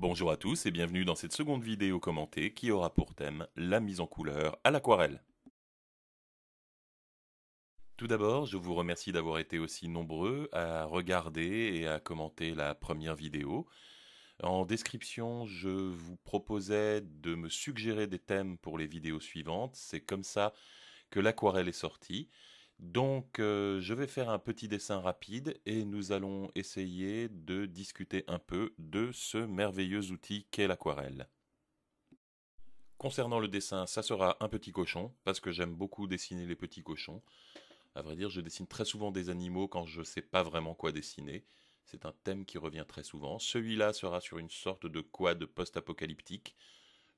Bonjour à tous et bienvenue dans cette seconde vidéo commentée qui aura pour thème la mise en couleur à l'aquarelle. Tout d'abord, je vous remercie d'avoir été aussi nombreux à regarder et à commenter la première vidéo. En description, je vous proposais de me suggérer des thèmes pour les vidéos suivantes. C'est comme ça que l'aquarelle est sortie. Donc, je vais faire un petit dessin rapide et nous allons essayer de discuter un peu de ce merveilleux outil qu'est l'aquarelle. Concernant le dessin, ça sera un petit cochon, parce que j'aime beaucoup dessiner les petits cochons. À vrai dire, je dessine très souvent des animaux quand je ne sais pas vraiment quoi dessiner. C'est un thème qui revient très souvent. Celui-là sera sur une sorte de quad post-apocalyptique.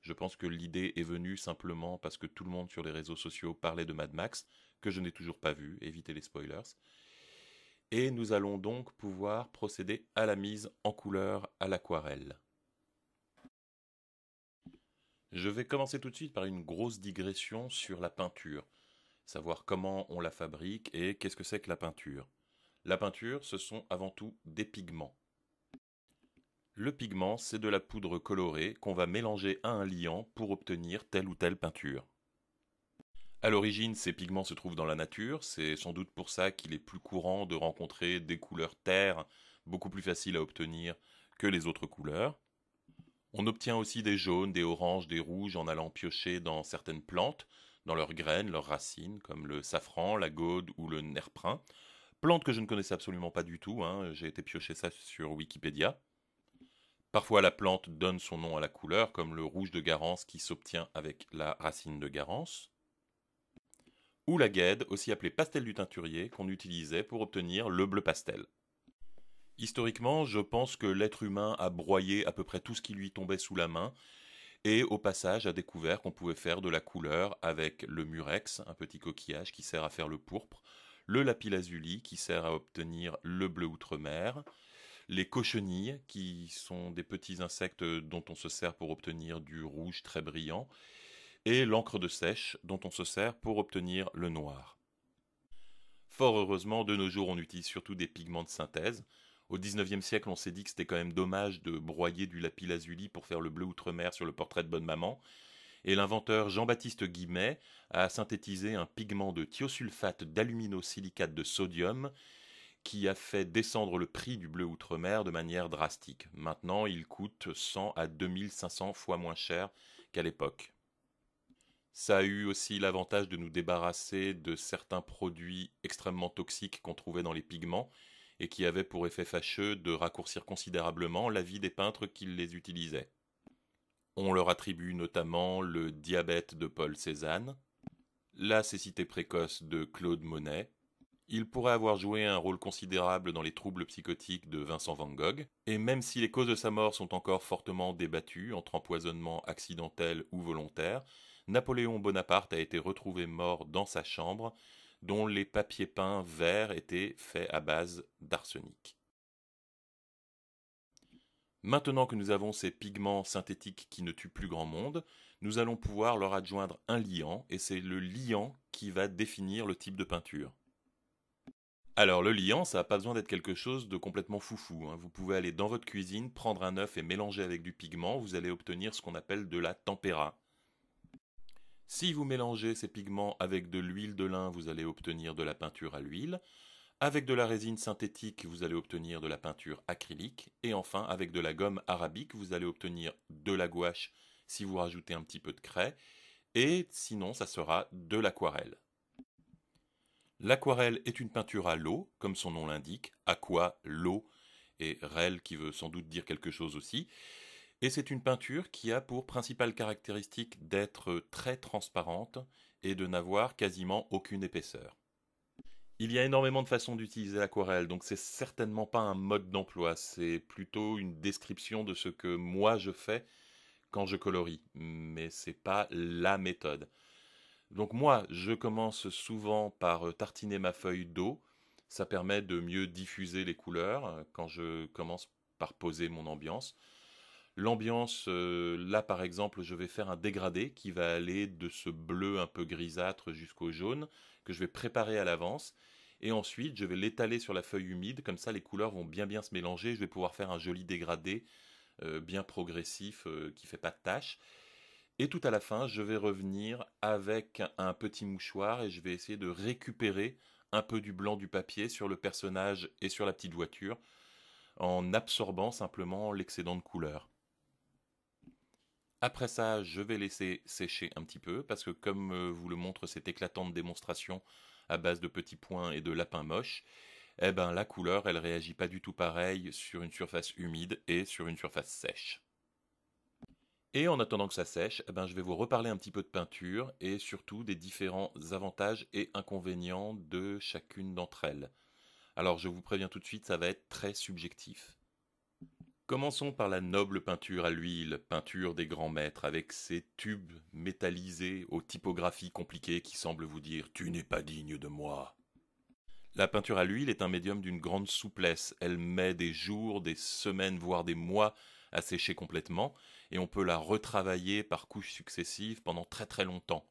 Je pense que l'idée est venue simplement parce que tout le monde sur les réseaux sociaux parlait de Mad Max, que je n'ai toujours pas vu, évitez les spoilers. Et nous allons donc pouvoir procéder à la mise en couleur à l'aquarelle. Je vais commencer tout de suite par une grosse digression sur la peinture. Savoir comment on la fabrique et qu'est-ce que c'est que la peinture. La peinture, ce sont avant tout des pigments. Le pigment, c'est de la poudre colorée qu'on va mélanger à un liant pour obtenir telle ou telle peinture. À l'origine, ces pigments se trouvent dans la nature, c'est sans doute pour ça qu'il est plus courant de rencontrer des couleurs terre, beaucoup plus faciles à obtenir que les autres couleurs. On obtient aussi des jaunes, des oranges, des rouges en allant piocher dans certaines plantes, dans leurs graines, leurs racines, comme le safran, la gaude ou le nerprin. Plantes que je ne connaissais absolument pas du tout, hein, j'ai été piocher ça sur Wikipédia. Parfois la plante donne son nom à la couleur, comme le rouge de Garance qui s'obtient avec la racine de Garance. Ou la guède, aussi appelée pastel du teinturier, qu'on utilisait pour obtenir le bleu pastel. Historiquement, je pense que l'être humain a broyé à peu près tout ce qui lui tombait sous la main, et au passage a découvert qu'on pouvait faire de la couleur avec le murex, un petit coquillage qui sert à faire le pourpre, le lapis-lazuli qui sert à obtenir le bleu outremer, les cochenilles qui sont des petits insectes dont on se sert pour obtenir du rouge très brillant, et l'encre de sèche dont on se sert pour obtenir le noir. Fort heureusement, de nos jours, on utilise surtout des pigments de synthèse. Au XIXe siècle, on s'est dit que c'était quand même dommage de broyer du lapis-lazuli pour faire le bleu outremer sur le portrait de bonne maman, et l'inventeur Jean-Baptiste Guimet a synthétisé un pigment de thiosulfate d'aluminosilicate de sodium qui a fait descendre le prix du bleu outremer de manière drastique. Maintenant, il coûte 100 à 2500 fois moins cher qu'à l'époque. Ça a eu aussi l'avantage de nous débarrasser de certains produits extrêmement toxiques qu'on trouvait dans les pigments et qui avaient pour effet fâcheux de raccourcir considérablement la vie des peintres qui les utilisaient. On leur attribue notamment le diabète de Paul Cézanne, la cécité précoce de Claude Monet. Il pourrait avoir joué un rôle considérable dans les troubles psychotiques de Vincent van Gogh, et même si les causes de sa mort sont encore fortement débattues entre empoisonnement accidentel ou volontaire, Napoléon Bonaparte a été retrouvé mort dans sa chambre, dont les papiers peints verts étaient faits à base d'arsenic. Maintenant que nous avons ces pigments synthétiques qui ne tuent plus grand monde, nous allons pouvoir leur adjoindre un liant, et c'est le liant qui va définir le type de peinture. Alors le liant, ça n'a pas besoin d'être quelque chose de complètement foufou, hein. Vous pouvez aller dans votre cuisine, prendre un œuf et mélanger avec du pigment, vous allez obtenir ce qu'on appelle de la tempéra. Si vous mélangez ces pigments avec de l'huile de lin, vous allez obtenir de la peinture à l'huile. Avec de la résine synthétique, vous allez obtenir de la peinture acrylique. Et enfin, avec de la gomme arabique, vous allez obtenir de la gouache si vous rajoutez un petit peu de craie. Et sinon, ça sera de l'aquarelle. L'aquarelle est une peinture à l'eau, comme son nom l'indique, aqua, l'eau, et rel qui veut sans doute dire quelque chose aussi. Et c'est une peinture qui a pour principale caractéristique d'être très transparente et de n'avoir quasiment aucune épaisseur. Il y a énormément de façons d'utiliser l'aquarelle, donc c'est certainement pas un mode d'emploi, c'est plutôt une description de ce que moi je fais quand je colorie, mais c'est pas la méthode. Donc moi, je commence souvent par tartiner ma feuille d'eau. Ça permet de mieux diffuser les couleurs quand je commence par poser mon ambiance. L'ambiance, là par exemple, je vais faire un dégradé qui va aller de ce bleu un peu grisâtre jusqu'au jaune, que je vais préparer à l'avance. Et ensuite, je vais l'étaler sur la feuille humide, comme ça les couleurs vont bien se mélanger. Je vais pouvoir faire un joli dégradé bien progressif, qui fait pas de taches. Et tout à la fin, je vais revenir avec un petit mouchoir et je vais essayer de récupérer un peu du blanc du papier sur le personnage et sur la petite voiture en absorbant simplement l'excédent de couleur. Après ça, je vais laisser sécher un petit peu parce que comme vous le montre cette éclatante démonstration à base de petits points et de lapins moches, eh ben la couleur, elle réagit pas du tout pareil sur une surface humide et sur une surface sèche. Et en attendant que ça sèche, eh ben, je vais vous reparler un petit peu de peinture et surtout des différents avantages et inconvénients de chacune d'entre elles. Alors je vous préviens tout de suite, ça va être très subjectif. Commençons par la noble peinture à l'huile, peinture des grands maîtres, avec ses tubes métallisés aux typographies compliquées qui semblent vous dire « Tu n'es pas digne de moi ». La peinture à l'huile est un médium d'une grande souplesse. Elle met des jours, des semaines, voire des mois à sécher complètement, et on peut la retravailler par couches successives pendant très très longtemps.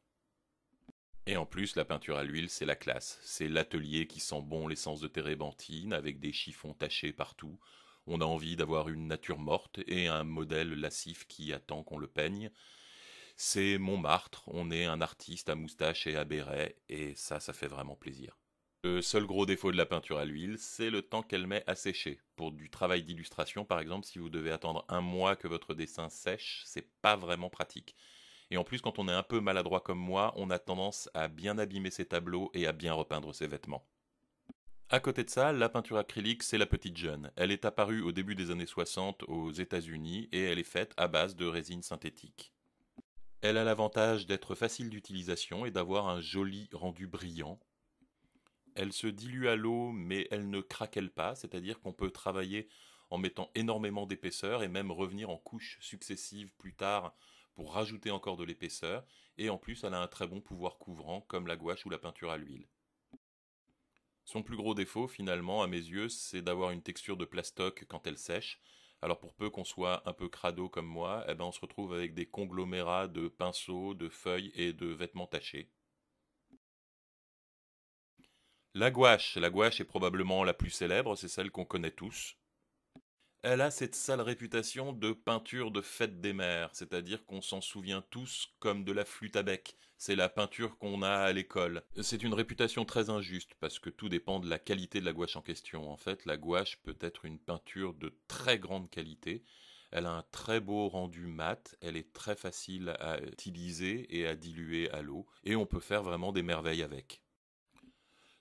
Et en plus, la peinture à l'huile, c'est la classe. C'est l'atelier qui sent bon l'essence de térébenthine, avec des chiffons tachés partout. On a envie d'avoir une nature morte et un modèle lascif qui attend qu'on le peigne. C'est Montmartre, on est un artiste à moustache et à béret, et ça fait vraiment plaisir. Le seul gros défaut de la peinture à l'huile, c'est le temps qu'elle met à sécher. Pour du travail d'illustration, par exemple, si vous devez attendre un mois que votre dessin sèche, c'est pas vraiment pratique. Et en plus, quand on est un peu maladroit comme moi, on a tendance à bien abîmer ses tableaux et à bien repeindre ses vêtements. À côté de ça, la peinture acrylique, c'est la petite jeune. Elle est apparue au début des années 60 aux États-Unis et elle est faite à base de résine synthétique. Elle a l'avantage d'être facile d'utilisation et d'avoir un joli rendu brillant. Elle se dilue à l'eau, mais elle ne craquelle pas, c'est-à-dire qu'on peut travailler en mettant énormément d'épaisseur et même revenir en couches successives plus tard pour rajouter encore de l'épaisseur. Et en plus, elle a un très bon pouvoir couvrant, comme la gouache ou la peinture à l'huile. Son plus gros défaut, finalement, à mes yeux, c'est d'avoir une texture de plastoc quand elle sèche. Alors pour peu qu'on soit un peu crado comme moi, eh ben on se retrouve avec des conglomérats de pinceaux, de feuilles et de vêtements tachés. La gouache est probablement la plus célèbre, c'est celle qu'on connaît tous. Elle a cette sale réputation de peinture de fête des mères, c'est-à-dire qu'on s'en souvient tous comme de la flûte à bec. C'est la peinture qu'on a à l'école. C'est une réputation très injuste parce que tout dépend de la qualité de la gouache en question. En fait, la gouache peut être une peinture de très grande qualité. Elle a un très beau rendu mat, elle est très facile à utiliser et à diluer à l'eau, et on peut faire vraiment des merveilles avec.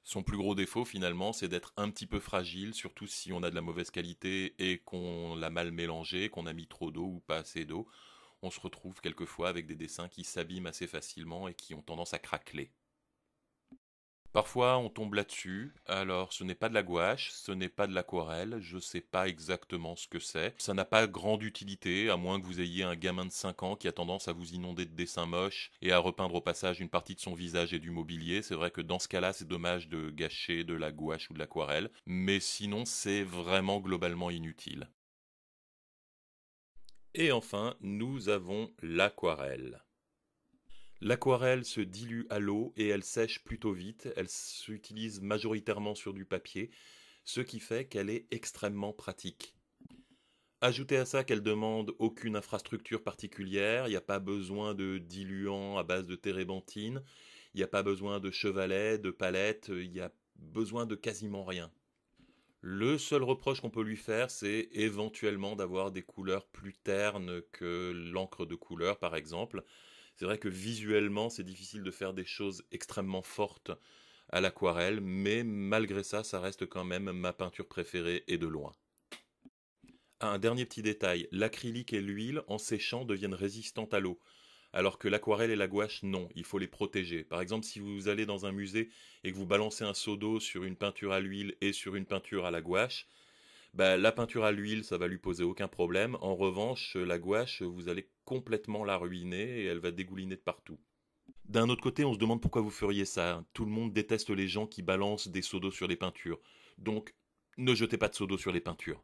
Son plus gros défaut finalement, c'est d'être un petit peu fragile, surtout si on a de la mauvaise qualité et qu'on l'a mal mélangé, qu'on a mis trop d'eau ou pas assez d'eau. On se retrouve quelquefois avec des dessins qui s'abîment assez facilement et qui ont tendance à craqueler. Parfois, on tombe là-dessus. Alors, ce n'est pas de la gouache, ce n'est pas de l'aquarelle, je ne sais pas exactement ce que c'est. Ça n'a pas grande utilité, à moins que vous ayez un gamin de 5 ans qui a tendance à vous inonder de dessins moches et à repeindre au passage une partie de son visage et du mobilier. C'est vrai que dans ce cas-là, c'est dommage de gâcher de la gouache ou de l'aquarelle, mais sinon, c'est vraiment globalement inutile. Et enfin, nous avons l'aquarelle. L'aquarelle se dilue à l'eau et elle sèche plutôt vite. Elle s'utilise majoritairement sur du papier, ce qui fait qu'elle est extrêmement pratique. Ajoutez à ça qu'elle demande aucune infrastructure particulière, il n'y a pas besoin de diluant à base de térébenthine, il n'y a pas besoin de chevalet, de palette, il y a besoin de quasiment rien. Le seul reproche qu'on peut lui faire, c'est éventuellement d'avoir des couleurs plus ternes que l'encre de couleur, par exemple. C'est vrai que visuellement, c'est difficile de faire des choses extrêmement fortes à l'aquarelle, mais malgré ça, ça reste quand même ma peinture préférée et de loin. Ah, un dernier petit détail, l'acrylique et l'huile, en séchant, deviennent résistantes à l'eau, alors que l'aquarelle et la gouache, non, il faut les protéger. Par exemple, si vous allez dans un musée et que vous balancez un seau d'eau sur une peinture à l'huile et sur une peinture à la gouache, bah, la peinture à l'huile, ça va lui poser aucun problème. En revanche, la gouache, vous allez complètement la ruiner et elle va dégouliner de partout. D'un autre côté, on se demande pourquoi vous feriez ça. Tout le monde déteste les gens qui balancent des seaux d'eau sur les peintures. Donc, ne jetez pas de seaux d'eau sur les peintures.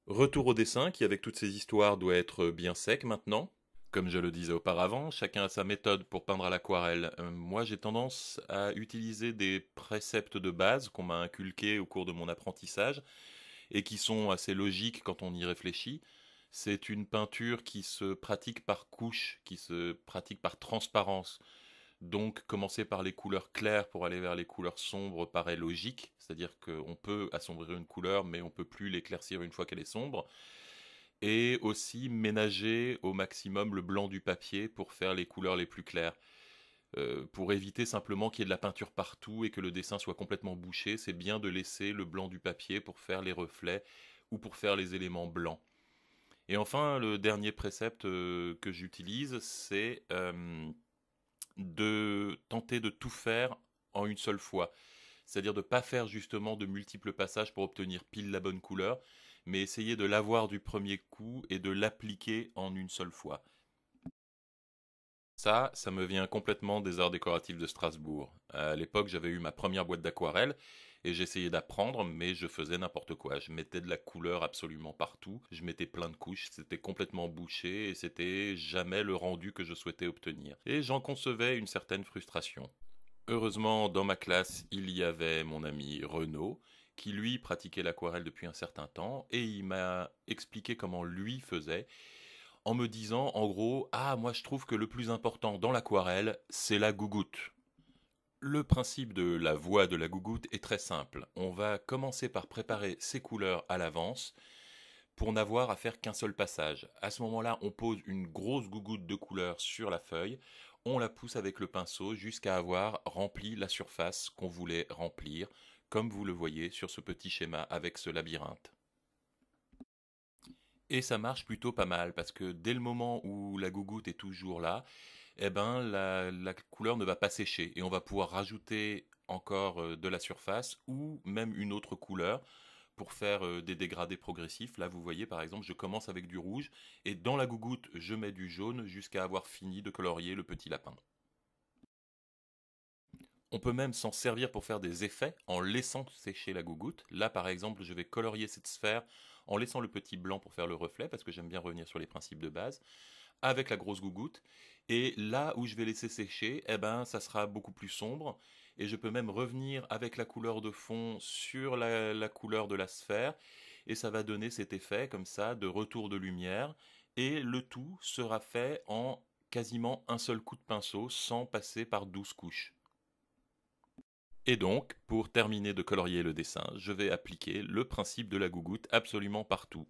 Retour au dessin, qui avec toutes ces histoires doit être bien sec maintenant. Comme je le disais auparavant, chacun a sa méthode pour peindre à l'aquarelle. Moi, j'ai tendance à utiliser des préceptes de base qu'on m'a inculqués au cours de mon apprentissage. et qui sont assez logiques quand on y réfléchit. C'est une peinture qui se pratique par couche, qui se pratique par transparence. Donc commencer par les couleurs claires pour aller vers les couleurs sombres paraît logique, c'est-à-dire qu'on peut assombrir une couleur mais on ne peut plus l'éclaircir une fois qu'elle est sombre. Et aussi ménager au maximum le blanc du papier pour faire les couleurs les plus claires. Pour éviter simplement qu'il y ait de la peinture partout et que le dessin soit complètement bouché, c'est bien de laisser le blanc du papier pour faire les reflets ou pour faire les éléments blancs. Et enfin, le dernier précepte que j'utilise, c'est de tenter de tout faire en une seule fois. C'est-à-dire de ne pas faire justement de multiples passages pour obtenir pile la bonne couleur, mais essayer de l'avoir du premier coup et de l'appliquer en une seule fois. Ça me vient complètement des arts décoratifs de Strasbourg. À l'époque, j'avais eu ma première boîte d'aquarelle et j'essayais d'apprendre, mais je faisais n'importe quoi. Je mettais de la couleur absolument partout, je mettais plein de couches, c'était complètement bouché et c'était jamais le rendu que je souhaitais obtenir. Et j'en concevais une certaine frustration. Heureusement, dans ma classe, il y avait mon ami Renaud, qui lui pratiquait l'aquarelle depuis un certain temps, et il m'a expliqué comment lui faisait, en me disant en gros, ah moi je trouve que le plus important dans l'aquarelle, c'est la gougoute. Le principe de la voie de la gougoute est très simple. On va commencer par préparer ses couleurs à l'avance pour n'avoir à faire qu'un seul passage. À ce moment-là, on pose une grosse gougoute de couleur sur la feuille, on la pousse avec le pinceau jusqu'à avoir rempli la surface qu'on voulait remplir, comme vous le voyez sur ce petit schéma avec ce labyrinthe. Et ça marche plutôt pas mal parce que dès le moment où la gougoute est toujours là, eh ben la couleur ne va pas sécher et on va pouvoir rajouter encore de la surface ou même une autre couleur pour faire des dégradés progressifs. Là, vous voyez, par exemple, je commence avec du rouge et dans la gougoute, je mets du jaune jusqu'à avoir fini de colorier le petit lapin. On peut même s'en servir pour faire des effets en laissant sécher la gougoute. Là, par exemple, je vais colorier cette sphère en laissant le petit blanc pour faire le reflet, parce que j'aime bien revenir sur les principes de base, avec la grosse gougoute. Et là où je vais laisser sécher, eh ben, ça sera beaucoup plus sombre. Et je peux même revenir avec la couleur de fond sur la couleur de la sphère. Et ça va donner cet effet, comme ça, de retour de lumière. Et le tout sera fait en quasiment un seul coup de pinceau, sans passer par 12 couches. Et donc, pour terminer de colorier le dessin, je vais appliquer le principe de la gougoute absolument partout.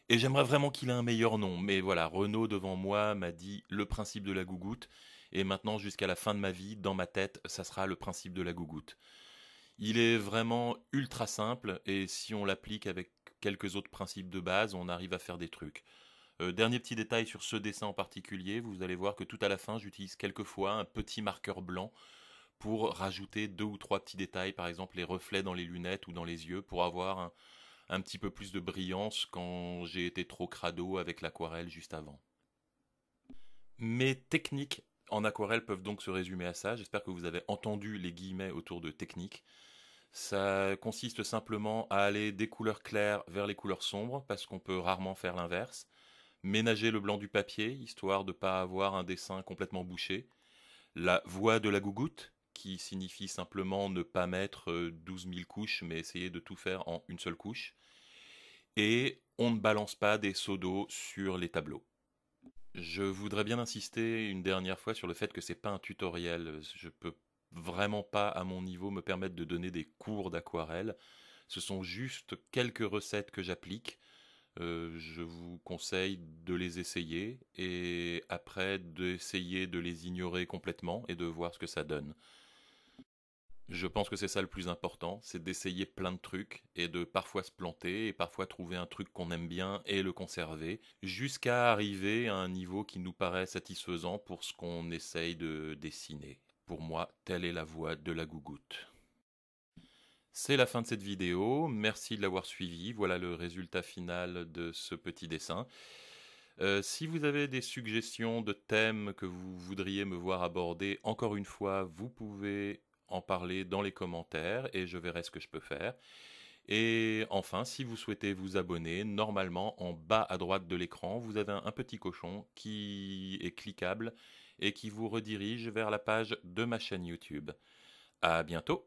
Et j'aimerais vraiment qu'il ait un meilleur nom, mais voilà, Renaud devant moi m'a dit le principe de la gougoute, et maintenant jusqu'à la fin de ma vie, dans ma tête, ça sera le principe de la gougoute. Il est vraiment ultra simple, et si on l'applique avec quelques autres principes de base, on arrive à faire des trucs. Dernier petit détail sur ce dessin en particulier, vous allez voir que tout à la fin, j'utilise quelquefois un petit marqueur blanc pour rajouter deux ou trois petits détails, par exemple les reflets dans les lunettes ou dans les yeux, pour avoir un petit peu plus de brillance quand j'ai été trop crado avec l'aquarelle juste avant. Mes techniques en aquarelle peuvent donc se résumer à ça. J'espère que vous avez entendu les guillemets autour de technique. Ça consiste simplement à aller des couleurs claires vers les couleurs sombres, parce qu'on peut rarement faire l'inverse. Ménager le blanc du papier, histoire de ne pas avoir un dessin complètement bouché. La voie de la gougoute, qui signifie simplement ne pas mettre 12 000 couches, mais essayer de tout faire en une seule couche. Et on ne balance pas des seaux d'eau sur les tableaux. Je voudrais bien insister une dernière fois sur le fait que c'est pas un tutoriel. Je peux vraiment pas, à mon niveau, me permettre de donner des cours d'aquarelle. Ce sont juste quelques recettes que j'applique. Je vous conseille de les essayer et après d'essayer de les ignorer complètement et de voir ce que ça donne. Je pense que c'est ça le plus important, c'est d'essayer plein de trucs et de parfois se planter et parfois trouver un truc qu'on aime bien et le conserver jusqu'à arriver à un niveau qui nous paraît satisfaisant pour ce qu'on essaye de dessiner. Pour moi, telle est la voie de la gougoute. C'est la fin de cette vidéo, merci de l'avoir suivi, voilà le résultat final de ce petit dessin. Si vous avez des suggestions de thèmes que vous voudriez me voir aborder, encore une fois, vous pouvez en parler dans les commentaires et je verrai ce que je peux faire. Et enfin, si vous souhaitez vous abonner, normalement en bas à droite de l'écran, vous avez un petit cochon qui est cliquable et qui vous redirige vers la page de ma chaîne YouTube. À bientôt!